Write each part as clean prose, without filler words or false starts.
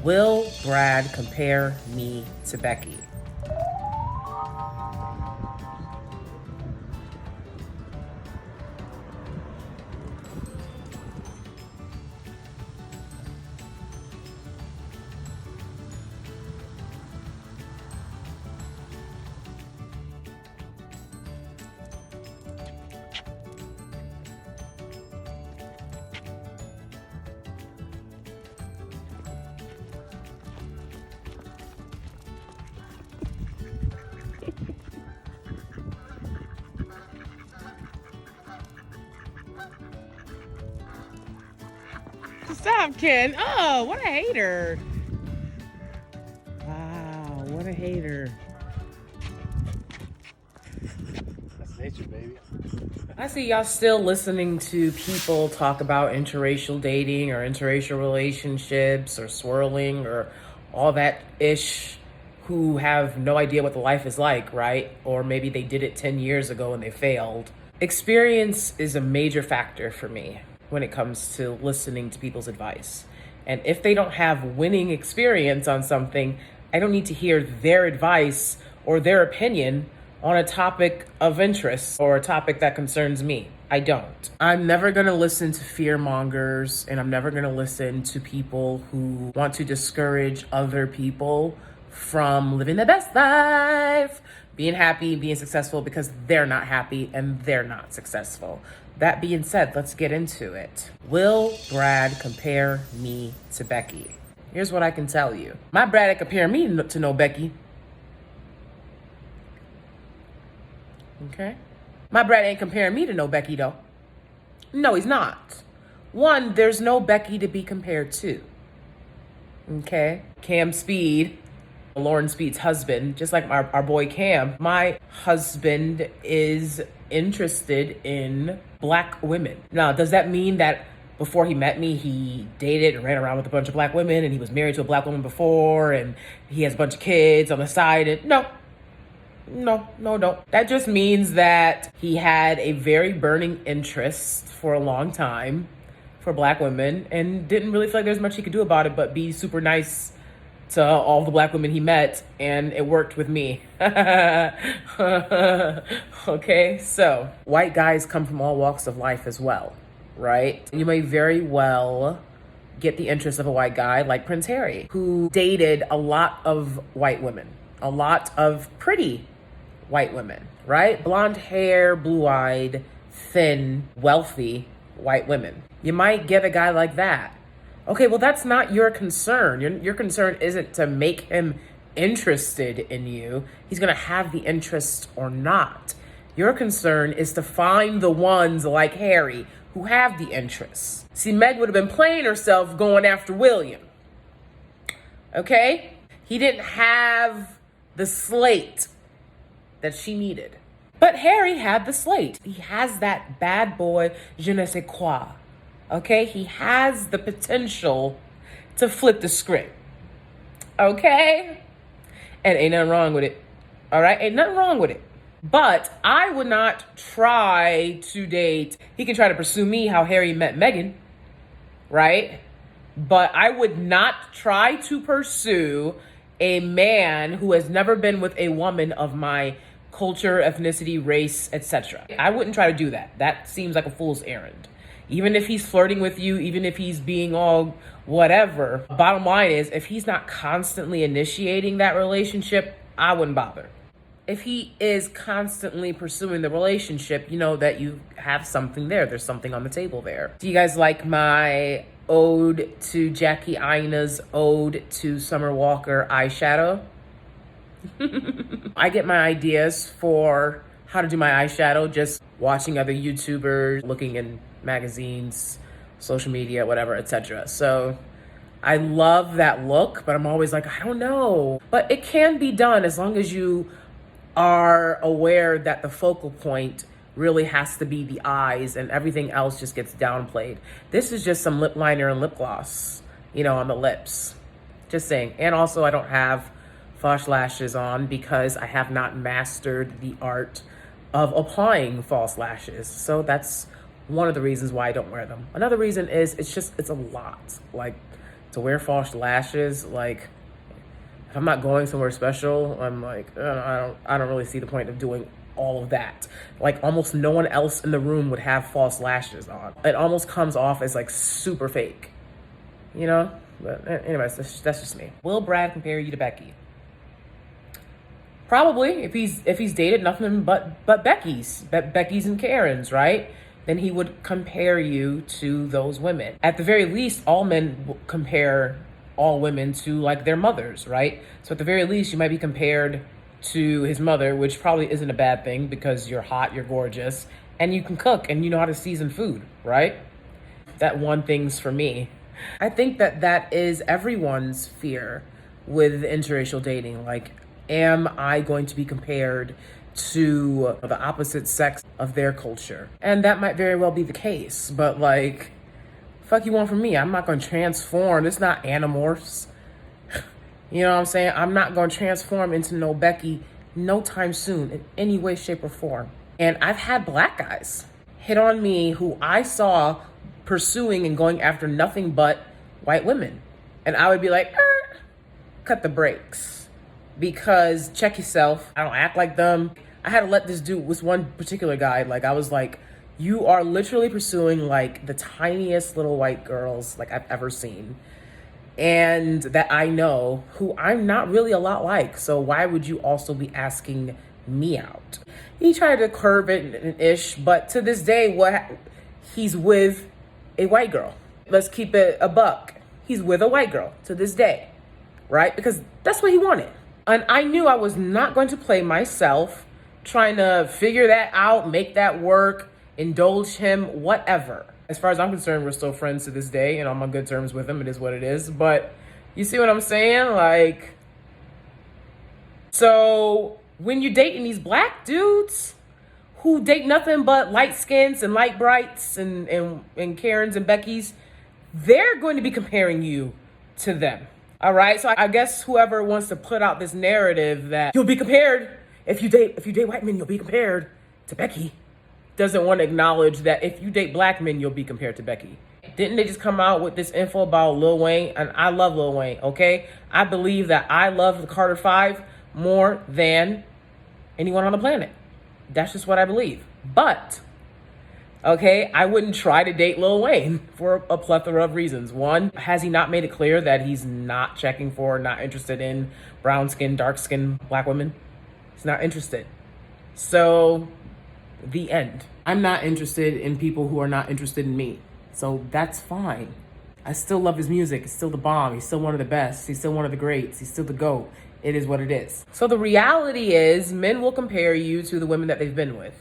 Will Brad compare me to Becky? Stop, Ken. Oh, what a hater. Wow, what a hater. That's nature, baby. I see y'all still listening to people talk about interracial dating or interracial relationships or swirling or all that ish who have no idea what the life is like, right? Or maybe they did it 10 years ago and they failed. Experience is a major factor for me when it comes to listening to people's advice. And if they don't have winning experience on something, I don't need to hear their advice or their opinion on a topic of interest or a topic that concerns me. I don't. I'm never gonna listen to fear mongers, and I'm never gonna listen to people who want to discourage other people from living their best life, being happy, being successful, because they're not happy and they're not successful. That being said, let's get into it. Will Brad compare me to Becky? Here's what I can tell you. My Brad ain't compare me to no Becky. Okay? My Brad ain't comparing me to no Becky, though. No, he's not. One, there's no Becky to be compared to. Okay? Cam Speed, Lauren Speed's husband, just like our boy Cam, my husband is interested in Black women. Now, does that mean that before he met me, he dated and ran around with a bunch of Black women and he was married to a Black woman before and he has a bunch of kids on the side? And no, don't. That just means that he had a very burning interest for a long time for Black women and didn't really feel like there's much he could do about it but be super nice to all the Black women he met, and it worked with me. Okay, so white guys come from all walks of life as well, right? You may very well get the interest of a white guy like Prince Harry, who dated a lot of white women, a lot of pretty white women, right? Blonde hair, blue-eyed, thin, wealthy white women. You might get a guy like that. Okay, well, that's not your concern. Your concern isn't to make him interested in you. He's gonna have the interest or not. Your concern is to find the ones like Harry who have the interest. See, Meg would have been playing herself going after William. Okay? He didn't have the slate that she needed. But Harry had the slate. He has that bad boy je ne sais quoi. Okay? He has the potential to flip the script. Okay? And ain't nothing wrong with it. All right? Ain't nothing wrong with it. But I would not try to date. He can try to pursue me how Harry met Meghan. Right? But I would not try to pursue a man who has never been with a woman of my culture, ethnicity, race, etc. I wouldn't try to do that. That seems like a fool's errand. Even if he's flirting with you, even if he's being all whatever, bottom line is, if he's not constantly initiating that relationship, I wouldn't bother. If he is constantly pursuing the relationship, you know that you have something there. There's something on the table there. Do you guys like my ode to Jackie Aina's ode to Summer Walker eyeshadow? I get my ideas for how to do my eyeshadow just watching other YouTubers, looking in magazines, social media, whatever, etc. So I love that look, but I'm always like, I don't know. But it can be done as long as you are aware that the focal point really has to be the eyes and everything else just gets downplayed. This is just some lip liner and lip gloss, on the lips. Just saying. And also I don't have false lashes on because I have not mastered the art of applying false lashes. So that's one of the reasons why I don't wear them. Another reason is it's a lot. Like, to wear false lashes, like, if I'm not going somewhere special, I'm like, I don't really see the point of doing all of that. Like, almost no one else in the room would have false lashes on. It almost comes off as like super fake, you know? But anyways, that's just me. Will Brad compare you to Becky? Probably, if he's dated nothing but Becky's and Karen's, right? Then he would compare you to those women. At the very least, all men compare all women to like their mothers, right? So at the very least, you might be compared to his mother, which probably isn't a bad thing because you're hot, you're gorgeous, and you can cook and you know how to season food, right? That one thing's for me. I think that is everyone's fear with interracial dating. Like, am I going to be compared to the opposite sex of their culture? And that might very well be the case, but like, fuck you want from me? I'm not going to transform. It's not Animorphs. You know what I'm saying? I'm not going to transform into no Becky no time soon in any way, shape, or form. And I've had black guys hit on me who I saw pursuing and going after nothing but white women. And I would be like, cut the brakes. Because check yourself. I don't act like them. I had to let this dude, with one particular guy, like, I was like, you are literally pursuing like the tiniest little white girls like I've ever seen. And that I know, who I'm not really a lot like. So why would you also be asking me out? He tried to curb it and ish, but to this day, he's with a white girl. Let's keep it a buck. He's with a white girl to this day, right? Because that's what he wanted. And I knew I was not going to play myself trying to figure that out, make that work, indulge him, whatever. As far as I'm concerned, we're still friends to this day, and I'm on good terms with him. It is what it is. But you see what I'm saying? Like, so when you're dating these black dudes who date nothing but light skins and light brights and Karens and Beckys, they're going to be comparing you to them. All right. So I guess whoever wants to put out this narrative that you'll be compared if you date white men, you'll be compared to Becky, doesn't want to acknowledge that if you date black men, you'll be compared to Becky. Didn't they just come out with this info about Lil Wayne? And I love Lil Wayne, okay? I believe that I love the Carter Five more than anyone on the planet. That's just what I believe. But, okay, I wouldn't try to date Lil Wayne for a plethora of reasons. One, has he not made it clear that he's not checking for, not interested in brown skin, dark skin black women? He's not interested. So, the end. I'm not interested in people who are not interested in me. So that's fine. I still love his music. It's still the bomb. He's still one of the best. He's still one of the greats. He's still the GOAT. It is what it is. So the reality is men will compare you to the women that they've been with.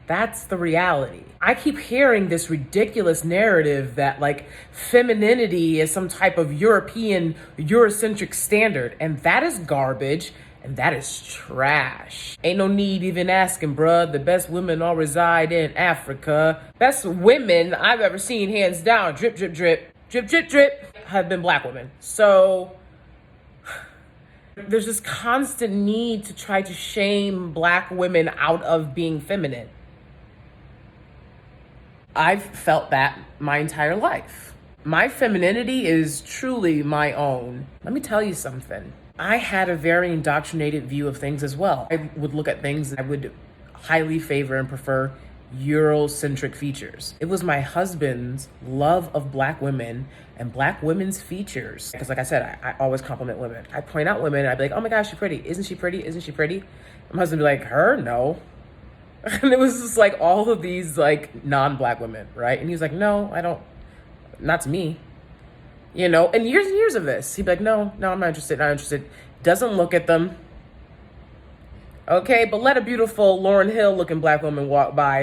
That's the reality. I keep hearing this ridiculous narrative that like femininity is some type of European, Eurocentric standard. And that is garbage. And that is trash. Ain't no need even asking, bruh. The best women all reside in Africa. Best women I've ever seen, hands down, drip, drip, drip, drip, drip, drip, have been black women. So there's this constant need to try to shame black women out of being feminine. I've felt that my entire life. My femininity is truly my own. Let me tell you something. I had a very indoctrinated view of things as well. I would look at things, I would highly favor and prefer Eurocentric features. It was my husband's love of black women and black women's features. Because like I said, I always compliment women. I point out women and I'd be like, oh my gosh, she's pretty. Isn't she pretty? Isn't she pretty? My husband would be like, her? No. And it was just like all of these like non-black women, right? And he was like, no, I don't, not to me. You know, and years of this. He'd be like, no, I'm not interested. Doesn't look at them. Okay, but let a beautiful Lauryn Hill looking black woman walk by.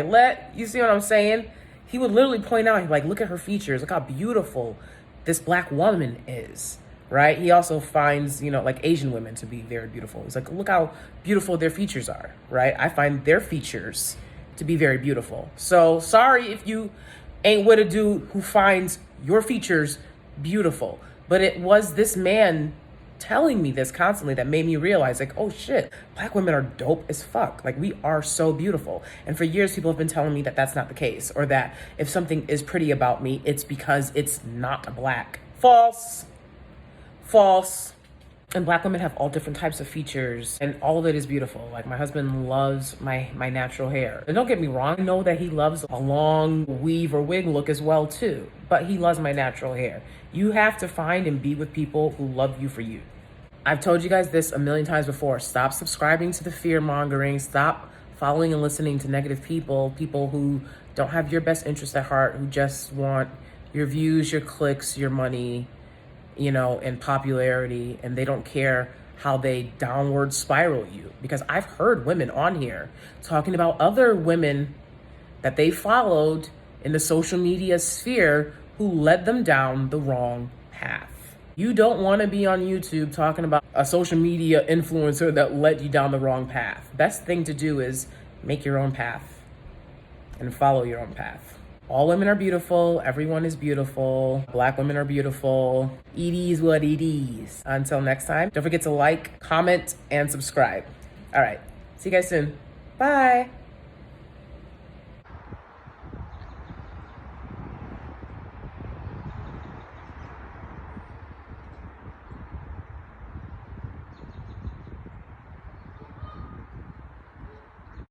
You see what I'm saying? He would literally point out, he'd be like, look at her features. Look how beautiful this black woman is, right? He also finds, you know, like Asian women to be very beautiful. He's like, look how beautiful their features are, right? I find their features to be very beautiful. So sorry if you ain't with a dude who finds your features beautiful. But it was this man telling me this constantly that made me realize like, oh shit, black women are dope as fuck. Like we are so beautiful. And for years people have been telling me that that's not the case, or that if something is pretty about me, it's because it's not black. False. False. And Black women have all different types of features, and all of it is beautiful. Like, my husband loves my natural hair. And don't get me wrong, I know that he loves a long weave or wig look as well too, but he loves my natural hair. You have to find and be with people who love you for you. I've told you guys this a million times before. Stop subscribing to the fear mongering. Stop following and listening to negative people who don't have your best interest at heart, who just want your views, your clicks, your money, you know, and popularity, and they don't care how they downward spiral you. Because I've heard women on here talking about other women that they followed in the social media sphere who led them down the wrong path. You don't want to be on YouTube talking about a social media influencer that led you down the wrong path. Best thing to do is make your own path and follow your own path. All women are beautiful. Everyone is beautiful. Black women are beautiful. It is what it is. Until next time, don't forget to like, comment, and subscribe. All right. See you guys soon. Bye.